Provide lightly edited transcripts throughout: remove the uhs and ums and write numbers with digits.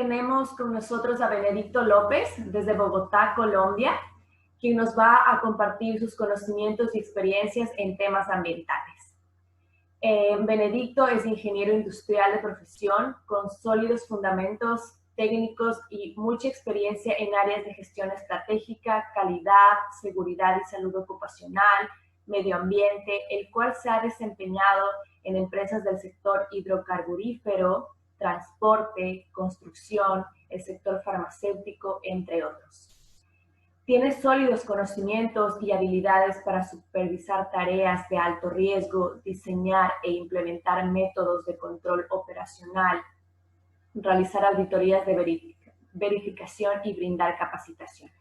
tenemos con nosotros a Benedicto López desde Bogotá, Colombia, quien nos va a compartir sus conocimientos y experiencias en temas ambientales. Benedicto es ingeniero industrial de profesión con sólidos fundamentos técnicos y mucha experiencia en áreas de gestión estratégica, calidad, seguridad y salud ocupacional, medio ambiente, el cual se ha desempeñado en empresas del sector hidrocarburífero, transporte, construcción, el sector farmacéutico, entre otros. Tiene sólidos conocimientos y habilidades para supervisar tareas de alto riesgo, diseñar e implementar métodos de control operacional, realizar auditorías de verificación y brindar capacitaciones.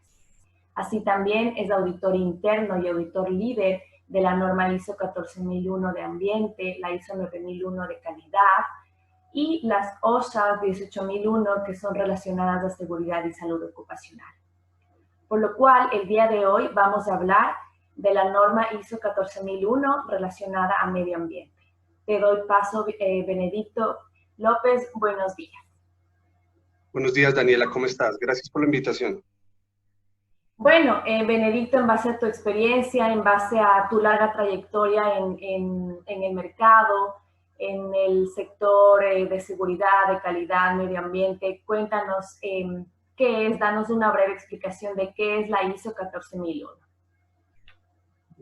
Así también es auditor interno y auditor líder de la norma ISO 14001 de ambiente, la ISO 9001 de calidad y las OSHA 18001 que son relacionadas a seguridad y salud ocupacional. Por lo cual, el día de hoy vamos a hablar de la norma ISO 14001 relacionada a medio ambiente. Te doy paso, Benedicto López, buenos días. Buenos días, Daniela, ¿cómo estás? Gracias por la invitación. Bueno, Benedicto, en base a tu experiencia, en base a tu larga trayectoria en el mercado, en el sector de seguridad, de calidad, medio ambiente, cuéntanos qué es, danos una breve explicación de qué es la ISO 14001.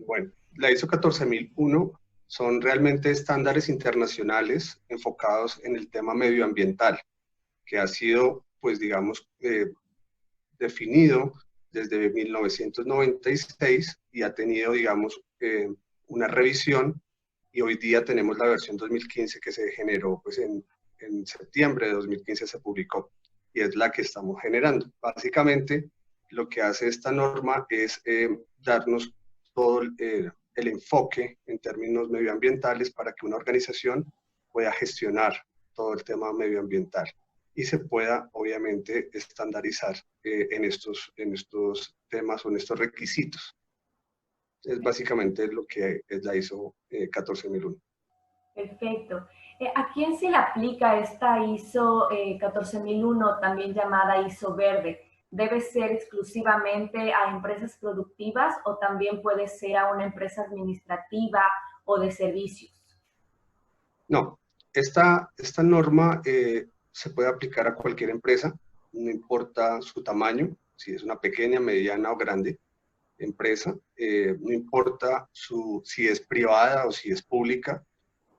Bueno, la ISO 14001 son realmente estándares internacionales enfocados en el tema medioambiental, que ha sido, pues digamos, definido desde 1996 y ha tenido, digamos, una revisión, y hoy día tenemos la versión 2015 que se generó pues en septiembre de 2015 se publicó, y es la que estamos generando. Básicamente, lo que hace esta norma es darnos todo el enfoque en términos medioambientales para que una organización pueda gestionar todo el tema medioambiental y se pueda, obviamente, estandarizar en estos temas o en estos requisitos. Es básicamente lo que es la ISO 14001. Perfecto. ¿A quién se le aplica esta ISO 14001, también llamada ISO verde? ¿Debe ser exclusivamente a empresas productivas o también puede ser a una empresa administrativa o de servicios? No, esta norma se puede aplicar a cualquier empresa, no importa su tamaño, si es una pequeña, mediana o grande empresa, no importa si es privada o si es pública,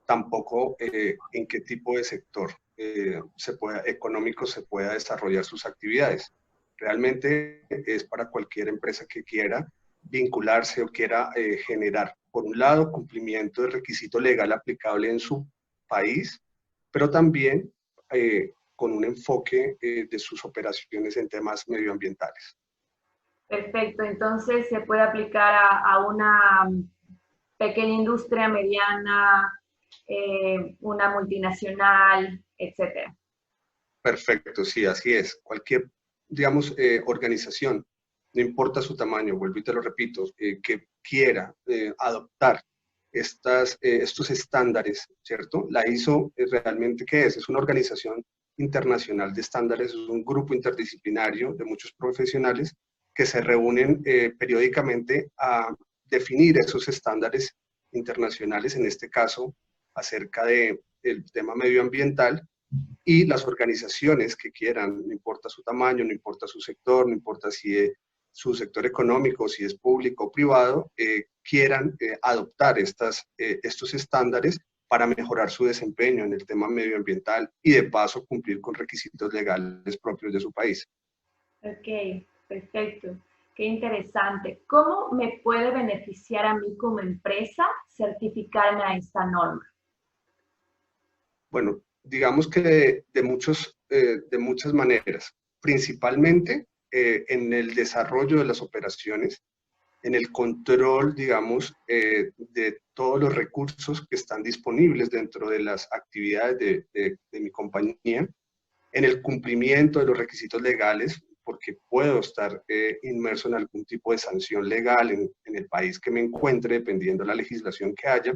tampoco en qué tipo de sector económico se pueda desarrollar sus actividades. Realmente es para cualquier empresa que quiera vincularse o quiera generar, por un lado, cumplimiento del requisito legal aplicable en su país, pero también con un enfoque de sus operaciones en temas medioambientales. Perfecto, entonces se puede aplicar a una pequeña industria, mediana, una multinacional, etcétera. Perfecto, sí, así es. Cualquier, digamos, organización, no importa su tamaño, vuelvo y te lo repito, que quiera adoptar estos estándares, ¿cierto? La ISO realmente, ¿qué es? Es una organización internacional de estándares, es un grupo interdisciplinario de muchos profesionales que se reúnen periódicamente a definir esos estándares internacionales, en este caso, acerca del tema medioambiental, y las organizaciones que quieran, no importa su tamaño, no importa su sector, no importa si es su sector económico, si es público o privado, quieran adoptar estos estándares para mejorar su desempeño en el tema medioambiental y de paso cumplir con requisitos legales propios de su país. Ok, perfecto. Qué interesante. ¿Cómo me puede beneficiar a mí como empresa certificarme a esta norma? Bueno, digamos que de muchas maneras, principalmente en el desarrollo de las operaciones, en el control, digamos, de todos los recursos que están disponibles dentro de las actividades de mi compañía, en el cumplimiento de los requisitos legales, porque puedo estar inmerso en algún tipo de sanción legal en el país que me encuentre, dependiendo de la legislación que haya,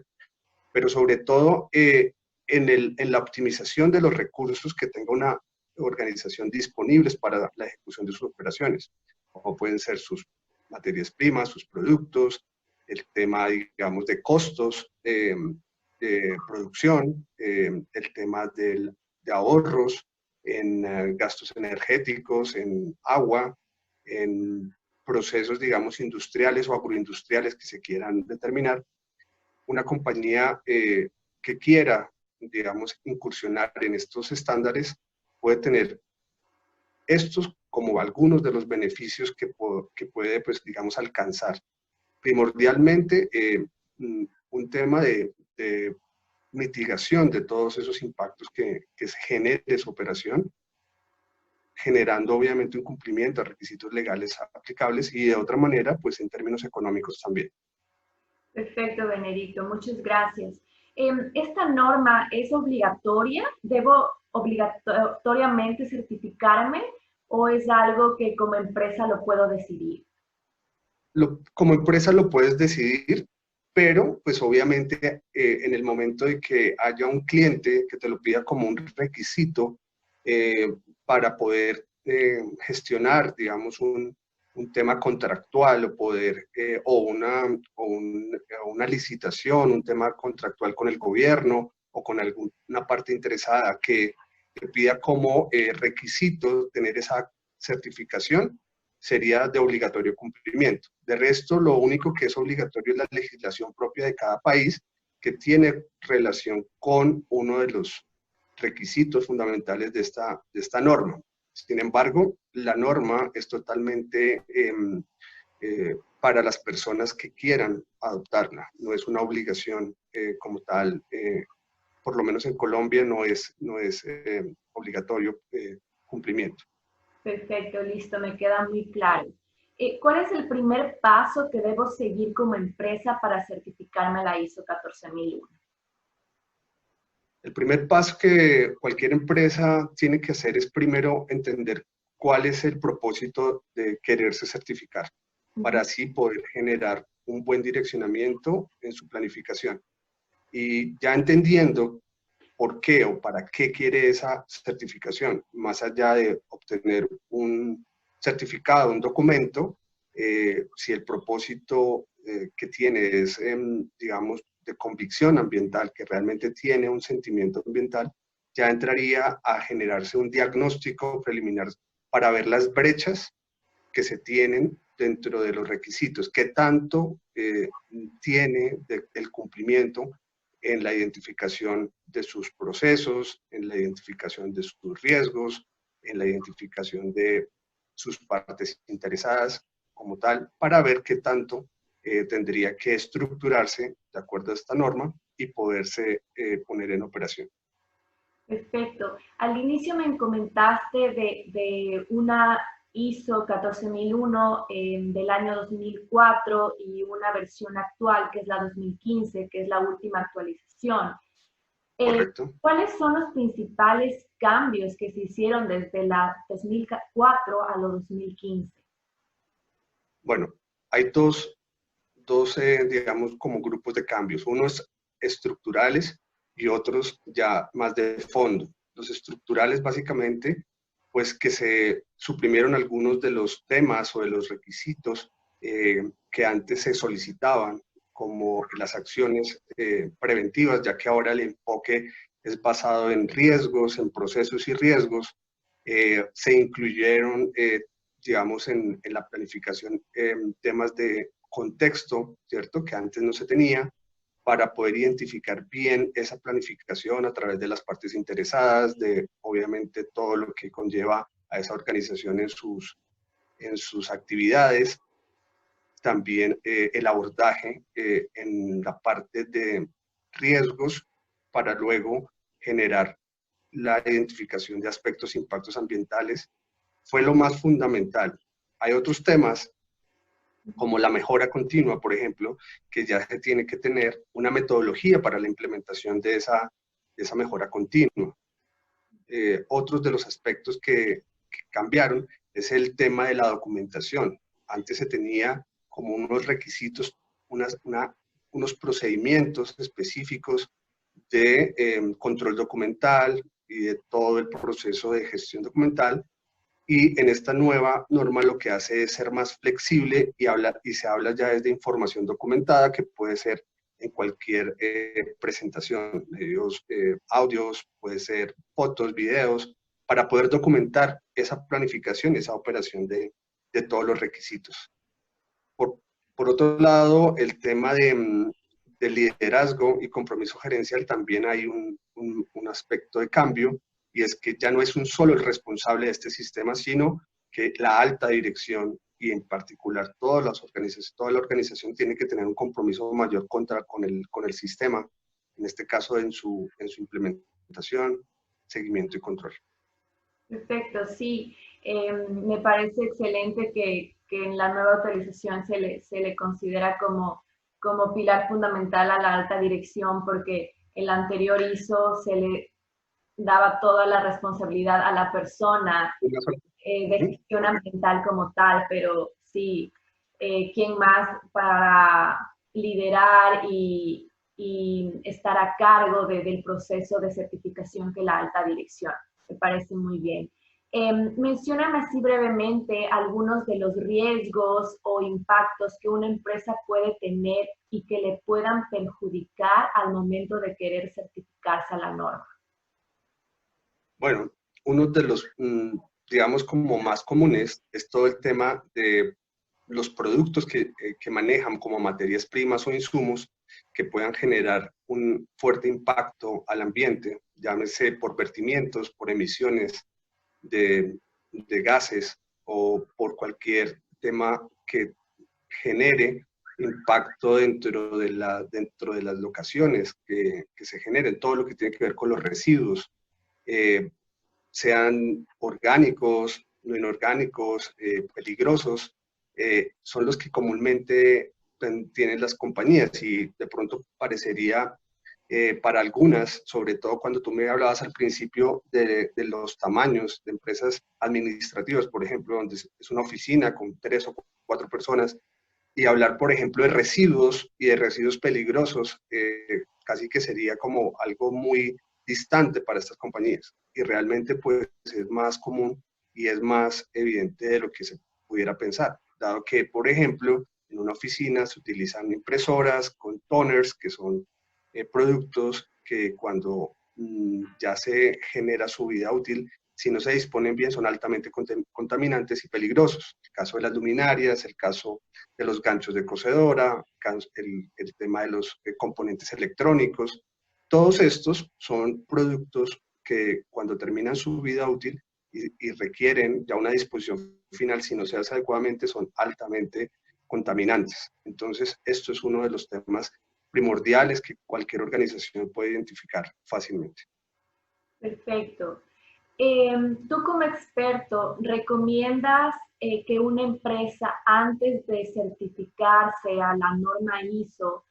pero sobre todo en la optimización de los recursos, que tenga organización disponibles para la ejecución de sus operaciones, como pueden ser sus materias primas, sus productos, el tema, digamos, de costos de producción, el tema de ahorros en gastos energéticos, en agua, en procesos, digamos, industriales o agroindustriales que se quieran determinar. Una compañía que quiera, digamos, incursionar en estos estándares puede tener estos como algunos de los beneficios que puede, pues, digamos, alcanzar. Primordialmente, un tema de mitigación de todos esos impactos que se genere su operación, generando obviamente un cumplimiento a requisitos legales aplicables y de otra manera, pues en términos económicos también. Perfecto, Benedicto, muchas gracias. ¿Esta norma es obligatoria? ¿Debo obligatoriamente certificarme o es algo que como empresa lo puedo decidir? Como empresa lo puedes decidir, pero pues obviamente en el momento de que haya un cliente que te lo pida como un requisito para poder gestionar, digamos, un tema contractual o poder, o una licitación, un tema contractual con el gobierno o con alguna parte interesada que te pida como requisito tener esa certificación, sería de obligatorio cumplimiento. De resto, lo único que es obligatorio es la legislación propia de cada país que tiene relación con uno de los requisitos fundamentales de esta norma. Sin embargo, la norma es totalmente para las personas que quieran adoptarla. No es una obligación como tal. Por lo menos en Colombia no es obligatorio cumplimiento. Perfecto, listo, me queda muy claro. ¿Cuál es el primer paso que debo seguir como empresa para certificarme la ISO 14001? El primer paso que cualquier empresa tiene que hacer es primero entender cuál es el propósito de quererse certificar, para así poder generar un buen direccionamiento en su planificación. Y ya entendiendo por qué o para qué quiere esa certificación, más allá de obtener un certificado, un documento, si el propósito que tiene es, digamos, de convicción ambiental, que realmente tiene un sentimiento ambiental, ya entraría a generarse un diagnóstico preliminar para ver las brechas que se tienen dentro de los requisitos, qué tanto tiene el cumplimiento en la identificación de sus procesos, en la identificación de sus riesgos, en la identificación de sus partes interesadas como tal, para ver qué tanto tendría que estructurarse de acuerdo a esta norma y poderse poner en operación. Perfecto. Al inicio me comentaste de una ISO 14001 del año 2004 y una versión actual que es la 2015, que es la última actualización. Correcto. ¿Cuáles son los principales cambios que se hicieron desde la 2004 a la 2015? Bueno, hay dos digamos, como grupos de cambios. Unos estructurales y otros ya más de fondo. Los estructurales, básicamente, pues que se suprimieron algunos de los temas o de los requisitos que antes se solicitaban, como las acciones preventivas, ya que ahora el enfoque es basado en riesgos, en procesos y riesgos. Se incluyeron, digamos, en la planificación temas de contexto, ¿cierto? Que antes no se tenía, para poder identificar bien esa planificación a través de las partes interesadas, de obviamente todo lo que conlleva a esa organización en sus actividades. También el abordaje en la parte de riesgos para luego generar la identificación de aspectos e impactos ambientales. Fue lo más fundamental. Hay otros temas como la mejora continua, por ejemplo, que ya se tiene que tener una metodología para la implementación de esa mejora continua. Otros de los aspectos que cambiaron es el tema de la documentación. Antes se tenía como unos requisitos, unos procedimientos específicos de control documental, y de todo el proceso de gestión documental. Y en esta nueva norma lo que hace es ser más flexible y se habla ya desde información documentada, que puede ser en cualquier presentación, medios, audios, puede ser fotos, videos, para poder documentar esa planificación, esa operación de todos los requisitos. Por otro lado, el tema de liderazgo y compromiso gerencial, también hay un aspecto de cambio, y es que ya no es un solo el responsable de este sistema, sino que la alta dirección y en particular toda la organización tiene que tener un compromiso mayor con el sistema, en este caso en su implementación, seguimiento y control. Perfecto, sí. Me parece excelente que en la nueva autorización se le considera como pilar fundamental a la alta dirección, porque el anterior ISO se le daba toda la responsabilidad a la persona de gestión ambiental como tal, pero sí, ¿quién más para liderar y estar a cargo del proceso de certificación que la alta dirección? Me parece muy bien. Mencióname así brevemente algunos de los riesgos o impactos que una empresa puede tener y que le puedan perjudicar al momento de querer certificarse a la norma. Bueno, uno de los, digamos, como más comunes es todo el tema de los productos que manejan como materias primas o insumos que puedan generar un fuerte impacto al ambiente, llámese por vertimientos, por emisiones de gases o por cualquier tema que genere impacto dentro de las locaciones que se generen, todo lo que tiene que ver con los residuos. Sean orgánicos, no inorgánicos, peligrosos, son los que comúnmente tienen las compañías, y de pronto parecería para algunas, sobre todo cuando tú me hablabas al principio de los tamaños de empresas administrativas, por ejemplo, donde es una oficina con 3 o 4 personas, y hablar, por ejemplo, de residuos y de residuos peligrosos, casi que sería como algo muy distante para estas compañías. Y realmente pues es más común y es más evidente de lo que se pudiera pensar, dado que, por ejemplo, en una oficina se utilizan impresoras con toners, que son productos que cuando ya se genera su vida útil, si no se disponen bien, son altamente contaminantes y peligrosos. El caso de las luminarias, el caso de los ganchos de cocedora, el tema de los componentes electrónicos. Todos estos son productos que cuando terminan su vida útil y requieren ya una disposición final, si no se hace adecuadamente, son altamente contaminantes. Entonces, esto es uno de los temas primordiales que cualquier organización puede identificar fácilmente. Perfecto. Tú como experto, ¿recomiendas que una empresa antes de certificarse a la norma ISO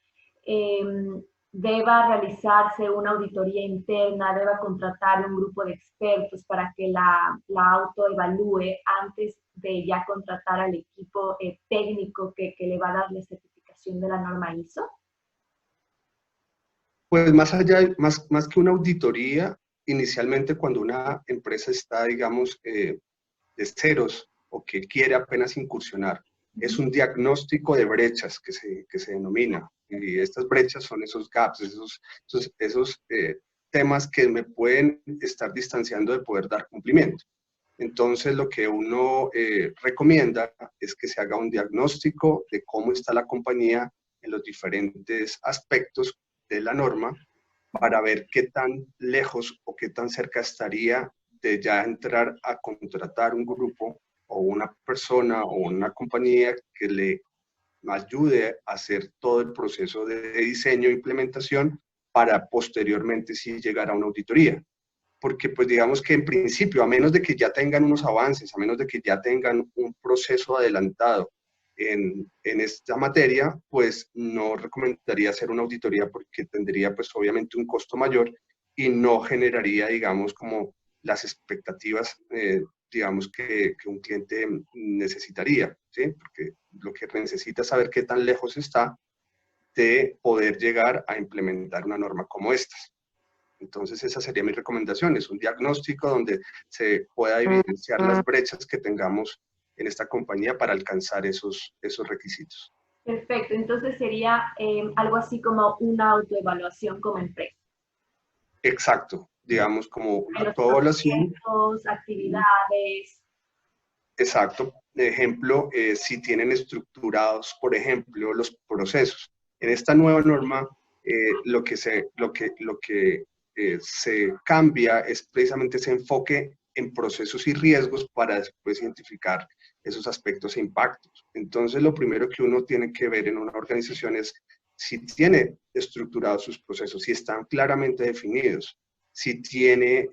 deba realizarse una auditoría interna, deba contratar un grupo de expertos para que la autoevalúe antes de ya contratar al equipo técnico que le va a dar la certificación de la norma ISO? Pues más allá, más que una auditoría, inicialmente cuando una empresa está, digamos, de ceros o que quiere apenas incursionar, es un diagnóstico de brechas que se denomina. Y estas brechas son esos gaps, esos temas que me pueden estar distanciando de poder dar cumplimiento. Entonces, lo que uno recomienda es que se haga un diagnóstico de cómo está la compañía en los diferentes aspectos de la norma, para ver qué tan lejos o qué tan cerca estaría de ya entrar a contratar un grupo o una persona o una compañía que le ayude a hacer todo el proceso de diseño e implementación, para posteriormente sí llegar a una auditoría. Porque pues digamos que en principio, a menos de que ya tengan unos avances, a menos de que ya tengan un proceso adelantado en esta materia, pues no recomendaría hacer una auditoría, porque tendría pues obviamente un costo mayor y no generaría, digamos, como las expectativas, digamos, que un cliente necesitaría, ¿sí? Porque lo que necesita es saber qué tan lejos está de poder llegar a implementar una norma como esta. Entonces esa sería mi recomendación, es un diagnóstico donde se pueda evidenciar las brechas que tengamos en esta compañía para alcanzar esos requisitos. Perfecto, entonces sería algo así como una autoevaluación como empresa. Exacto, digamos como una En los autoevaluación. proyectos, actividades. Exacto. De ejemplo, si tienen estructurados, por ejemplo, los procesos. En esta nueva norma, se cambia es precisamente ese enfoque en procesos y riesgos para después identificar esos aspectos e impactos. Entonces, lo primero que uno tiene que ver en una organización es si tiene estructurados sus procesos, si están claramente definidos, si tiene,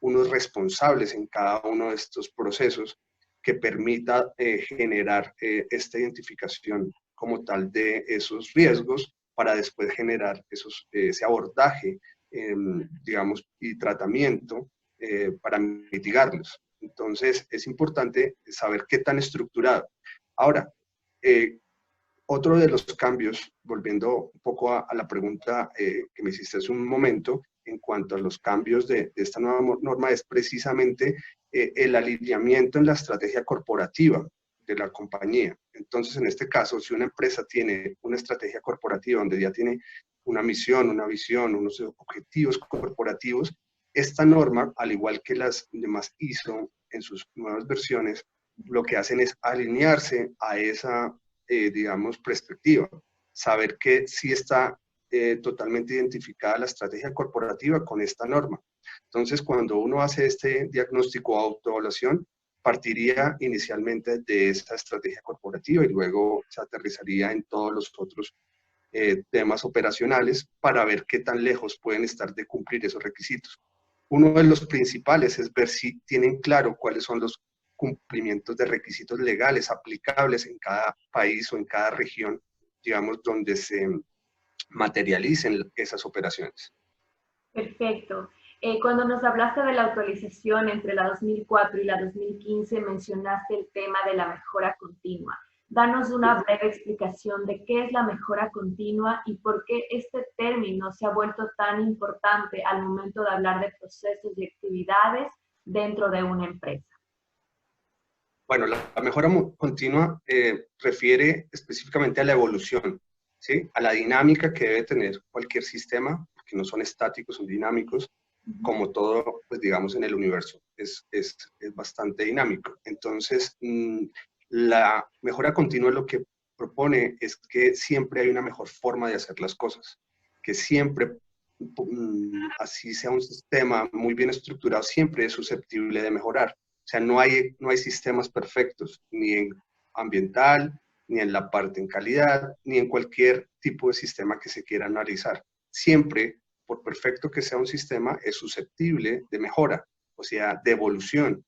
unos responsables en cada uno de estos procesos que permita generar esta identificación como tal de esos riesgos para después generar ese abordaje, digamos, y tratamiento para mitigarlos. Entonces, es importante saber qué tan estructurado. Ahora, otro de los cambios, volviendo un poco a la pregunta que me hiciste hace un momento, en cuanto a los cambios de esta nueva norma, es precisamente el alineamiento en la estrategia corporativa de la compañía. Entonces, en este caso, si una empresa tiene una estrategia corporativa donde ya tiene una misión, una visión, unos objetivos corporativos, esta norma, al igual que las demás ISO en sus nuevas versiones, lo que hacen es alinearse a esa digamos, perspectiva. Saber que sí está totalmente identificada la estrategia corporativa con esta norma. Entonces, cuando uno hace este diagnóstico o autoevaluación, partiría inicialmente de esta estrategia corporativa y luego se aterrizaría en todos los otros temas operacionales para ver qué tan lejos pueden estar de cumplir esos requisitos. Uno de los principales es ver si tienen claro cuáles son los cumplimientos de requisitos legales aplicables en cada país o en cada región, digamos, donde se materialicen esas operaciones. Perfecto. Cuando nos hablaste de la actualización entre la 2004 y la 2015, mencionaste el tema de la mejora continua. Danos una breve explicación de qué es la mejora continua y por qué este término se ha vuelto tan importante al momento de hablar de procesos y actividades dentro de una empresa. Bueno, la mejora continua refiere específicamente a la evolución, ¿sí? A la dinámica que debe tener cualquier sistema, que no son estáticos, son dinámicos, como todo, pues digamos, en el universo, es bastante dinámico. Entonces, la mejora continua lo que propone es que siempre hay una mejor forma de hacer las cosas, que siempre, así sea un sistema muy bien estructurado, siempre es susceptible de mejorar. O sea, no hay sistemas perfectos, ni en ambiental, ni en la parte en calidad, ni en cualquier tipo de sistema que se quiera analizar. Siempre, por perfecto que sea un sistema, es susceptible de mejora, o sea, de evolución.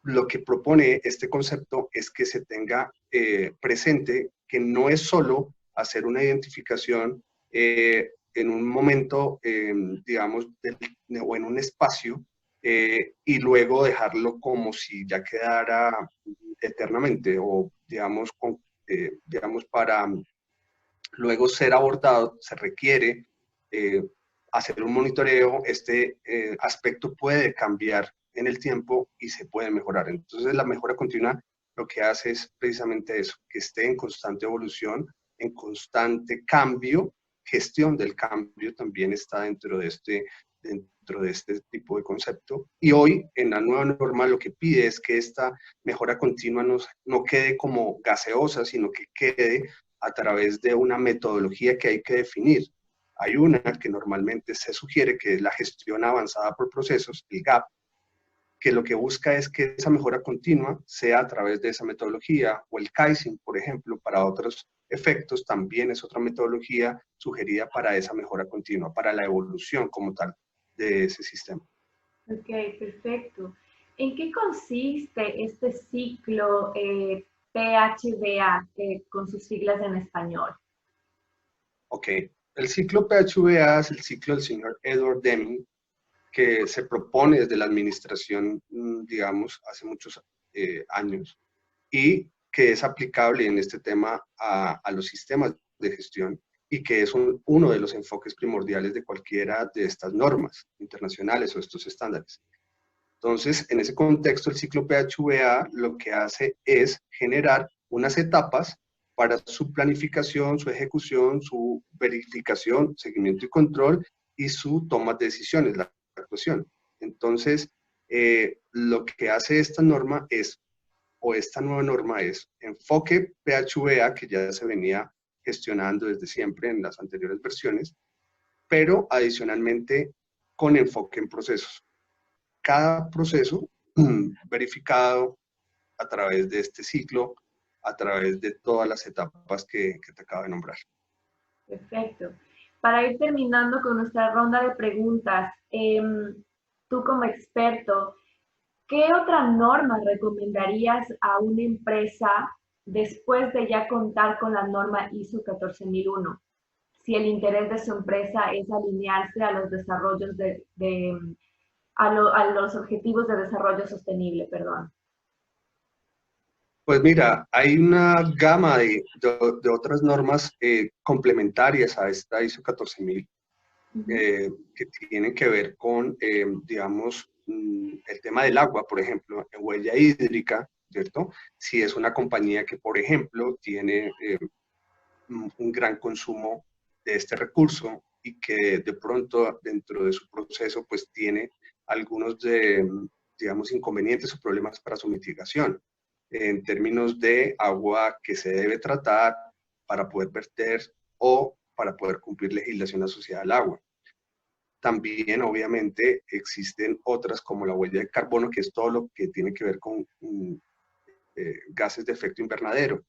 Lo que propone este concepto es que se tenga presente que no es solo hacer una identificación en un momento, digamos, o en un espacio, y luego dejarlo como si ya quedara eternamente o, digamos, para luego ser abordado, se requiere hacer un monitoreo. Este aspecto puede cambiar en el tiempo y se puede mejorar. Entonces, la mejora continua lo que hace es precisamente eso, que esté en constante evolución, en constante cambio. Gestión del cambio también está dentro de este tipo de concepto. Y hoy, en la nueva norma, lo que pide es que esta mejora continua no quede como gaseosa, sino que quede a través de una metodología que hay que definir. Hay una que normalmente se sugiere, que es la gestión avanzada por procesos, el GAP, que lo que busca es que esa mejora continua sea a través de esa metodología, o el Kaizen, por ejemplo, para otros efectos, también es otra metodología sugerida para esa mejora continua, para la evolución como tal de ese sistema. Ok, perfecto. ¿En qué consiste este ciclo PHBA con sus siglas en español? Ok, el ciclo PHBA es el ciclo del señor Edward Deming, que se propone desde la administración, digamos, hace muchos años, y que es aplicable en este tema a los sistemas de gestión, y que es uno de los enfoques primordiales de cualquiera de estas normas internacionales o estos estándares. Entonces, en ese contexto, el ciclo PHVA lo que hace es generar unas etapas para su planificación, su ejecución, su verificación, seguimiento y control, y su toma de decisiones, la actuación. Entonces, lo que hace esta norma es, o esta nueva norma es, enfoque PHVA, que ya se venía gestionando desde siempre en las anteriores versiones, pero adicionalmente con enfoque en procesos. Cada proceso verificado a través de este ciclo, a través de todas las etapas que te acabo de nombrar. Perfecto. Para ir terminando con nuestra ronda de preguntas, tú como experto, ¿qué otra norma recomendarías a una empresa después de ya contar con la norma ISO 14001? Si el interés de su empresa es alinearse a los desarrollos a los objetivos de desarrollo sostenible, perdón. Pues mira, hay una gama de otras normas complementarias a esta ISO 14000 que tienen que ver con, digamos, el tema del agua, por ejemplo, en huella hídrica, ¿cierto? Si es una compañía que, por ejemplo, tiene un gran consumo de este recurso y que de pronto dentro de su proceso pues tiene algunos digamos, inconvenientes o problemas para su mitigación en términos de agua que se debe tratar para poder verter o para poder cumplir legislación asociada al agua. También, obviamente, existen otras como la huella de carbono, que es todo lo que tiene que ver con gases de efecto invernadero.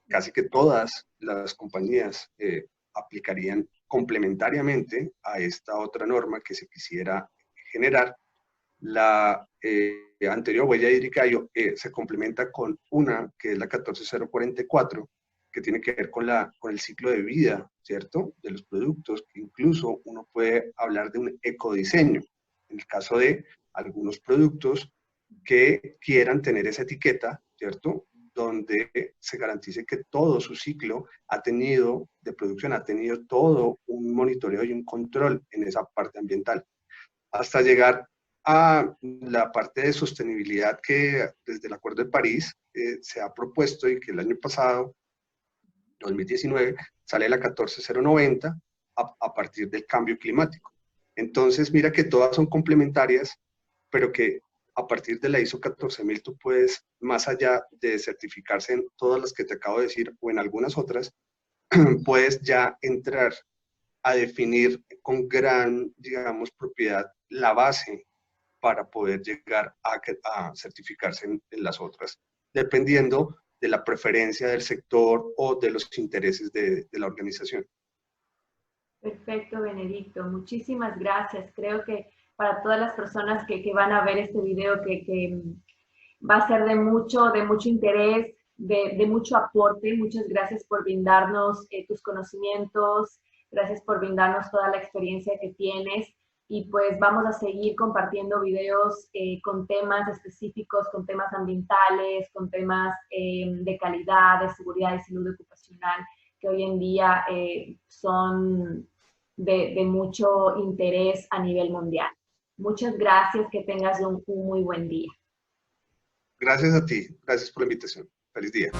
Casi que todas las compañías aplicarían complementariamente a esta otra norma que se quisiera generar. La anterior huella hídrica se complementa con una que es la 14044, que tiene que ver con el ciclo de vida, ¿cierto? De los productos, que incluso uno puede hablar de un ecodiseño, en el caso de algunos productos que quieran tener esa etiqueta, ¿cierto? Donde se garantice que todo su ciclo de producción ha tenido todo un monitoreo y un control en esa parte ambiental, hasta llegar a la parte de sostenibilidad que desde el Acuerdo de París se ha propuesto y que el año pasado, 2019, sale la 14090 a partir del cambio climático. Entonces, mira que todas son complementarias, pero que a partir de la ISO 14000 tú puedes, más allá de certificarse en todas las que te acabo de decir o en algunas otras, puedes ya entrar a definir con gran, digamos, propiedad la base para poder llegar a certificarse en las otras, dependiendo de la preferencia del sector o de los intereses de la organización. Perfecto, Benedicto. Muchísimas gracias. Creo que para todas las personas que van a ver este video, que va a ser de mucho interés, de mucho aporte. Muchas gracias por brindarnos tus conocimientos, gracias por brindarnos toda la experiencia que tienes, y pues vamos a seguir compartiendo videos con temas específicos, con temas ambientales, con temas de calidad, de seguridad y salud ocupacional, que hoy en día son de mucho interés a nivel mundial. Muchas gracias, que tengas un muy buen día. Gracias a ti, gracias por la invitación. Feliz día.